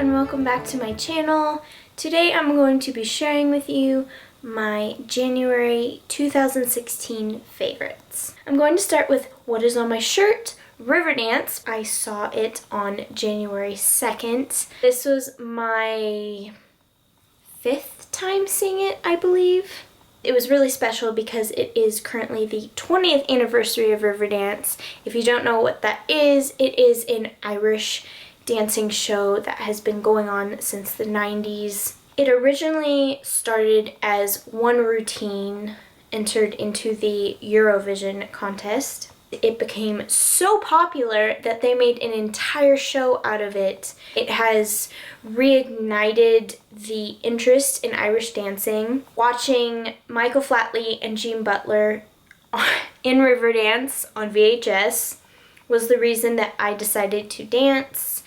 and welcome back to my channel. Today I'm going to be sharing with you my January 2016 favorites. I'm going to start with what is on my shirt, Riverdance. I saw it on January 2nd. This was my 5th time seeing it, I believe. It was really special because it is currently the 20th anniversary of Riverdance. If you don't know what that is, it is an Irish dancing show that has been going on since the 90s. It originally started as one routine entered into the Eurovision contest. It became so popular that they made an entire show out of it. It has reignited the interest in Irish dancing. Watching Michael Flatley and Jean Butler in Riverdance on VHS was the reason that I decided to dance.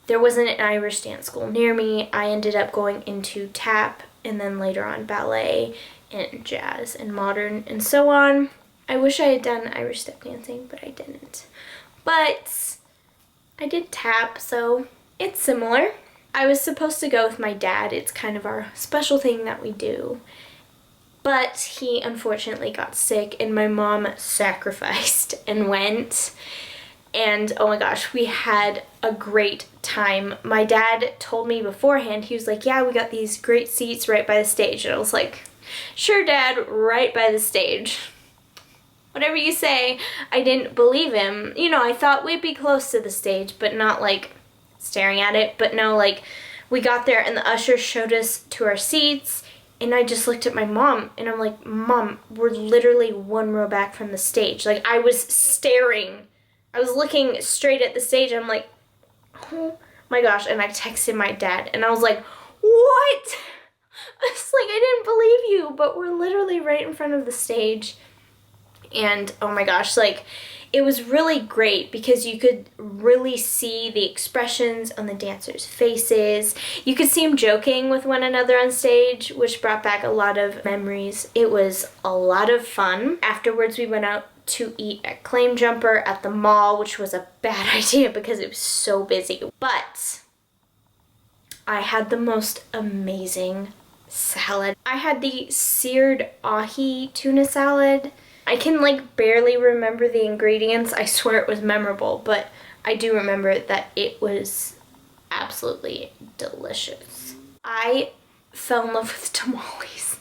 There wasn't an Irish dance school near me. I ended up going into tap and then later on ballet and jazz and modern and so on. I wish I had done Irish step dancing, but I didn't. But I did tap, so it's similar. I was supposed to go with my dad. It's kind of our special thing that we do. But he unfortunately got sick and my mom sacrificed and went. And oh my gosh, we had a great time. My dad told me beforehand, he was like, yeah, we got these great seats right by the stage. And I was like, sure, Dad, right by the stage. Whatever you say. I didn't believe him. You know, I thought we'd be close to the stage, but not like staring at it. But no, like we got there and the usher showed us to our seats and I just looked at my mom and I'm like, Mom, we're literally one row back from the stage. Like I was staring. I was looking straight at the stage and I'm like, oh my gosh. And I texted my dad and I was like, what? It's like, I didn't believe you, but we're literally right in front of the stage. And oh my gosh, like it was really great because you could really see the expressions on the dancers' faces. You could see them joking with one another on stage, which brought back a lot of memories. It was a lot of fun. Afterwards, we went out to eat at Claim Jumper at the mall, which was a bad idea because it was so busy. But I had the most amazing salad. I had the seared ahi tuna salad. I can like barely remember the ingredients. I swear it was memorable, but I do remember that it was absolutely delicious. I fell in love with tamales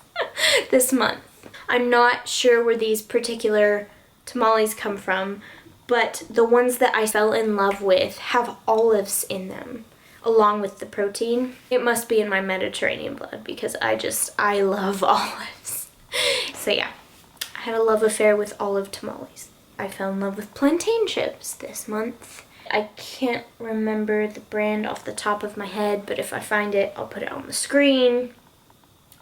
this month. I'm not sure where these particular tamales come from, but the ones that I fell in love with have olives in them along with the protein. It must be in my Mediterranean blood because I love olives. So yeah. I had a love affair with olive tamales. I fell in love with plantain chips this month. I can't remember the brand off the top of my head, but if I find it, I'll put it on the screen.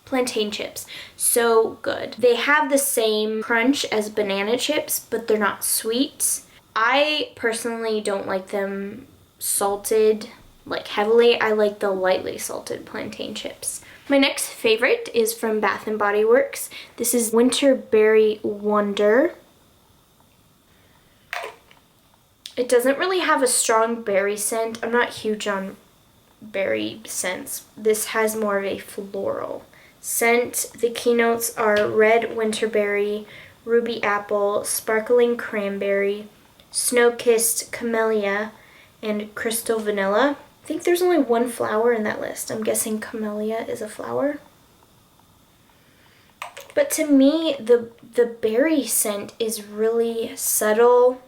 Plantain chips, so good. They have the same crunch as banana chips, but they're not sweet. I personally don't like them salted, like heavily. I like the lightly salted plantain chips. My next favorite is from Bath & Body Works. This is Winter Berry Wonder. It doesn't really have a strong berry scent. I'm not huge on berry scents. This has more of a floral scent. The keynotes are red winterberry, ruby apple, sparkling cranberry, snow-kissed camellia, and crystal vanilla. I think there's only one flower in that list. I'm guessing camellia is a flower. But to me, the berry scent is really subtle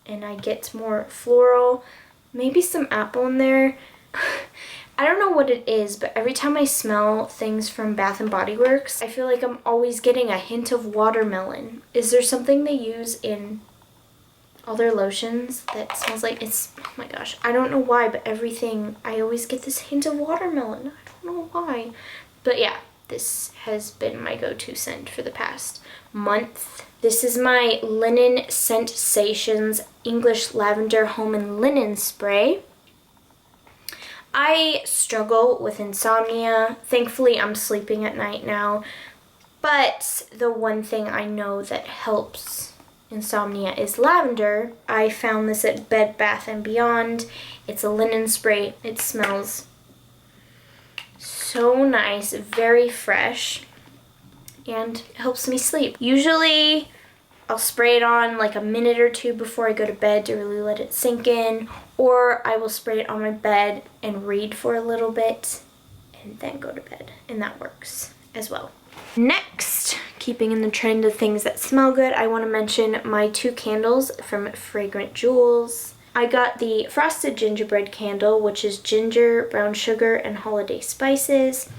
and I get more floral. Maybe some apple in there. I don't know what it is, but every time I smell things from Bath & Body Works, I feel like I'm always getting a hint of watermelon. Is there something they use in all their lotions that smells like it's, oh my gosh, I don't know why, but everything, I always get this hint of watermelon. I don't know why. But yeah, this has been my go-to scent for the past month. This is my Linen Scentsations English Lavender Home and Linen Spray. I struggle with insomnia. Thankfully, I'm sleeping at night now. But the one thing I know that helps insomnia is lavender. I found this at Bed Bath & Beyond. It's a linen spray. It smells so nice, very fresh, and it helps me sleep. Usually I'll spray it on like a minute or two before I go to bed to really let it sink in, or I will spray it on my bed and read for a little bit and then go to bed, and that works as well. Next, keeping in the trend of things that smell good, I want to mention my 2 candles from Fragrant Jewels. I got the Frosted Gingerbread Candle, which is ginger, brown sugar, and holiday spices,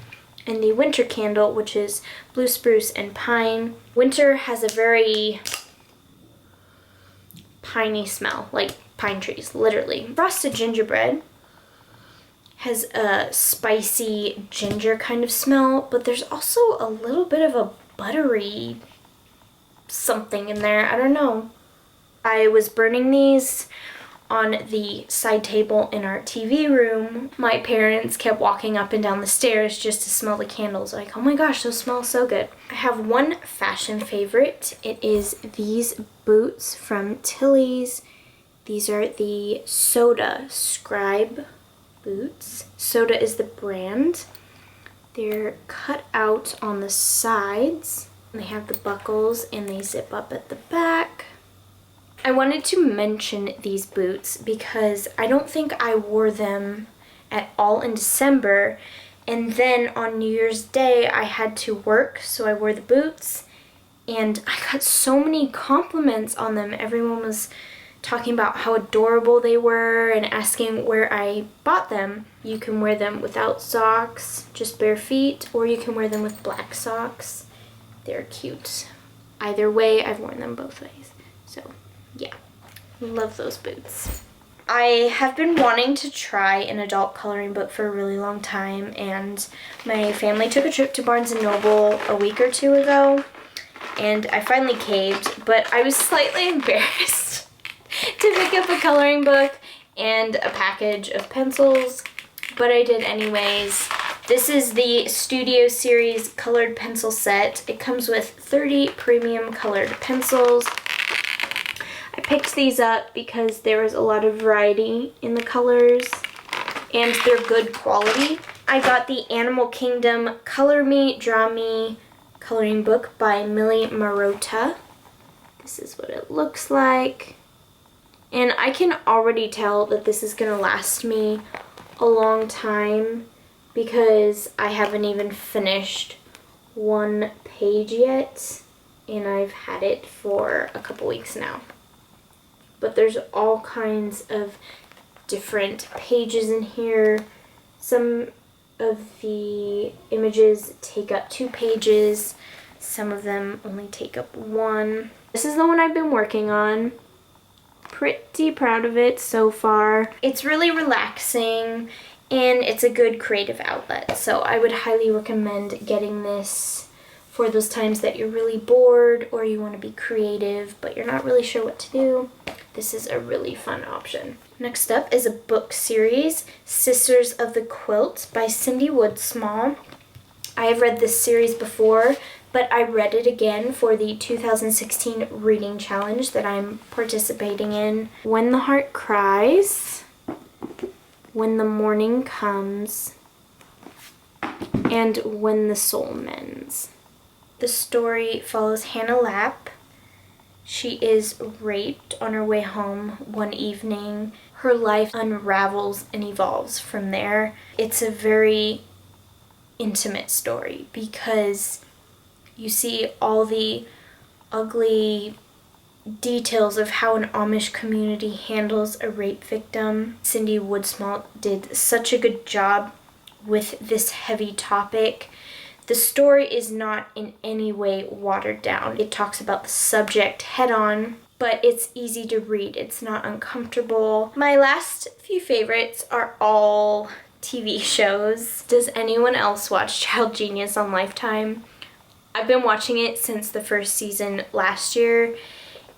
and the Winter Candle, which is blue spruce and pine. Winter has a very piney smell, like pine trees, literally. Frosted Gingerbread has a spicy ginger kind of smell, but there's also a little bit of a buttery something in there. I don't know. I was burning these on the side table in our TV room. My parents kept walking up and down the stairs just to smell the candles. Like, oh my gosh, those smell so good. I have one fashion favorite. It is these boots from Tilly's. These are the Soda Scribe boots. Soda is the brand. They're cut out on the sides. They have the buckles and they zip up at the back. I wanted to mention these boots because I don't think I wore them at all in December, and then on New Year's Day I had to work, so I wore the boots and I got so many compliments on them. Everyone was talking about how adorable they were and asking where I bought them. You can wear them without socks, just bare feet, or you can wear them with black socks. They're cute. Either way, I've worn them both ways. So yeah, love those boots. I have been wanting to try an adult coloring book for a really long time, and my family took a trip to Barnes & Noble a week or 2 ago, and I finally caved, but I was slightly embarrassed to pick up a coloring book and a package of pencils, but I did anyways. This is the Studio Series colored pencil set. It comes with 30 premium colored pencils. I picked these up because there was a lot of variety in the colors and they're good quality. I got the Animal Kingdom Color Me, Draw Me coloring book by Millie Marotta. This is what it looks like. And I can already tell that this is going to last me a long time because I haven't even finished one page yet and I've had it for a couple weeks now. But there's all kinds of different pages in here. Some of the images take up 2 pages. Some of them only take up 1. This is the one I've been working on. Pretty proud of it so far. It's really relaxing and it's a good creative outlet. So I would highly recommend getting this for those times that you're really bored or you want to be creative but you're not really sure what to do. This is a really fun option. Next up is a book series, Sisters of the Quilt by Cindy Woodsmall. I have read this series before, but I read it again for the 2016 reading challenge that I'm participating in. When the Heart Cries, When the Morning Comes, and When the Soul Mends. The story follows Hannah Lapp. She is raped on her way home one evening. Her life unravels and evolves from there. It's a very intimate story because you see all the ugly details of how an Amish community handles a rape victim. Cindy Woodsmall did such a good job with this heavy topic. The story is not in any way watered down. It talks about the subject head on, but it's easy to read. It's not uncomfortable. My last few favorites are all TV shows. Does anyone else watch Child Genius on Lifetime? I've been watching it since the first season last year.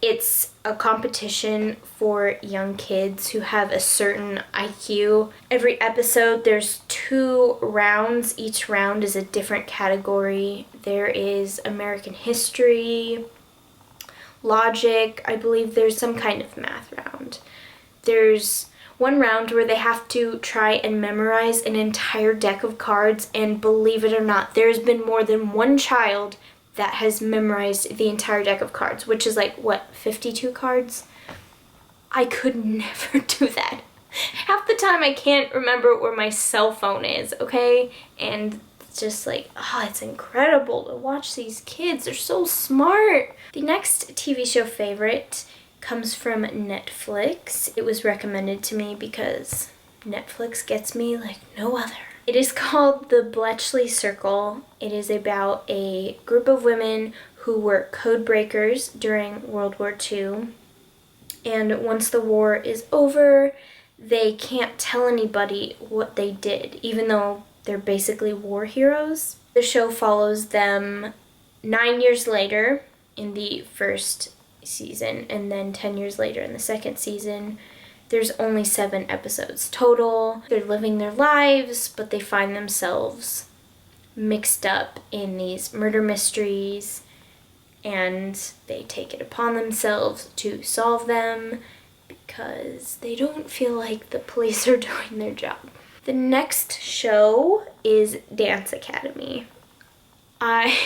It's a competition for young kids who have a certain IQ. Every episode there's 2 rounds. Each round is a different category. There is American history, logic. I believe there's some kind of math round. There's one round where they have to try and memorize an entire deck of cards, and believe it or not, there's been more than one child that has memorized the entire deck of cards, which is like, what, 52 cards? I could never do that. Half the time I can't remember where my cell phone is, okay? And it's just like, oh, it's incredible to watch these kids. They're so smart. The next TV show favorite comes from Netflix. It was recommended to me because Netflix gets me like no other. It is called The Bletchley Circle. It is about a group of women who were code breakers during World War II. And once the war is over, they can't tell anybody what they did, even though they're basically war heroes. The show follows them 9 years later in the first season, and then 10 years later in the second season. There's only 7 episodes total. They're living their lives, but they find themselves mixed up in these murder mysteries, and they take it upon themselves to solve them because they don't feel like the police are doing their job. The next show is Dance Academy. I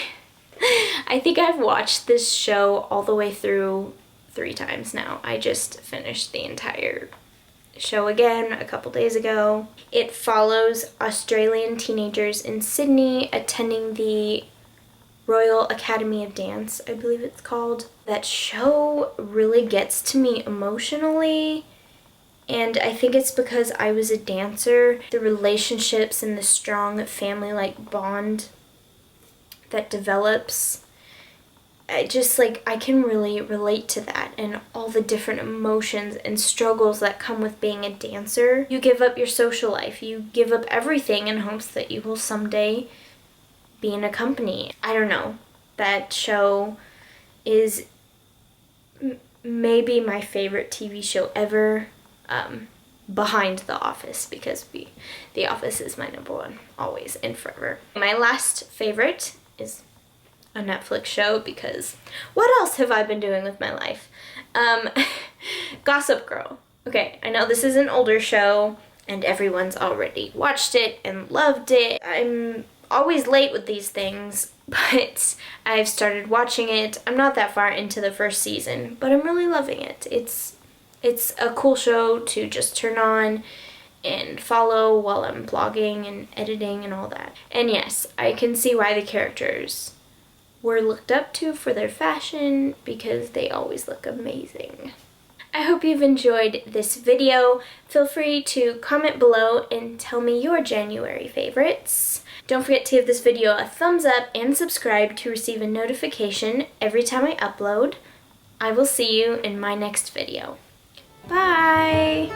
think I've watched this show all the way through 3 times now. I just finished the entire show again a couple days ago. It follows Australian teenagers in Sydney attending the Royal Academy of Dance, I believe it's called. That show really gets to me emotionally, and I think it's because I was a dancer. The relationships and the strong family-like bond that develops, I can really relate to that, and all the different emotions and struggles that come with being a dancer. You give up your social life, you give up everything in hopes that you will someday be in a company. I don't know. That show is maybe my favorite TV show ever, behind The Office, because The Office is my number one, always and forever. My last favorite is a Netflix show, because what else have I been doing with my life? Gossip Girl. Okay, I know this is an older show and everyone's already watched it and loved it. I'm always late with these things, but I've started watching it. I'm not that far into the first season, but I'm really loving it. It's a cool show to just turn on and follow while I'm blogging and editing and all that. And yes, I can see why the characters were looked up to for their fashion, because they always look amazing. I hope you've enjoyed this video. Feel free to comment below and tell me your January favorites. Don't forget to give this video a thumbs up and subscribe to receive a notification every time I upload. I will see you in my next video. Bye!